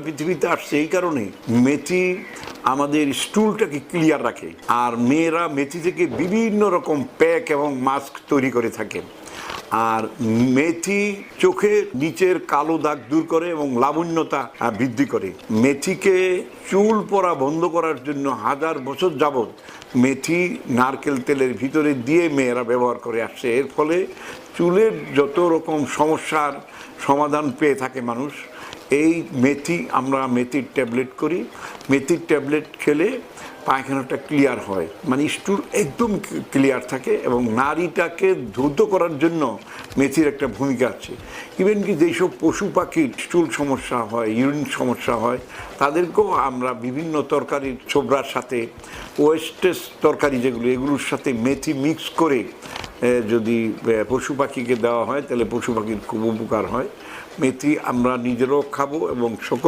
পৃথিবীতে আসছে এই কারণে মেথি আমাদের স্টুলটাকে ক্লিয়ার রাখে, আর মেয়েরা মেথি থেকে বিভিন্ন রকম প্যাক এবং মাস্ক তৈরি করে থাকে। আর মেথি চোখের নিচের কালো দাগ দূর করে এবং লাবণ্যতা বৃদ্ধি করে। মেথিকে চুল পড়া বন্ধ করার জন্য হাজার বছর যাবৎ মেথি নারকেল তেলের ভিতরে দিয়ে মেয়েরা ব্যবহার করে আসছে। এর ফলে চুলের যত রকম সমস্যার সমাধান পেয়ে থাকে মানুষ। এই মেথি, আমরা মেথির ট্যাবলেট করি, মেথির ট্যাবলেট খেলে পায়খানাটা ক্লিয়ার হয়, মানে স্টুল একদম ক্লিয়ার থাকে। এবং নারীটাকে দ্রুত করার জন্য মেথির একটা ভূমিকা আছে। ইভেন কি যেসব পশু পাখির স্টুল সমস্যা হয়, ইউরিন সমস্যা হয়, তাদেরকেও আমরা বিভিন্ন তরকারির ছোবড়ার সাথে, ওয়েস্টেজ তরকারি যেগুলো, এগুলোর সাথে মেথি মিক্স করে যদি পশু পাখিকে দেওয়া হয় তাহলে পশু পাখির খুব উপকার হয়। মেথি আমরা নিজেরাও খাবো এবং সকল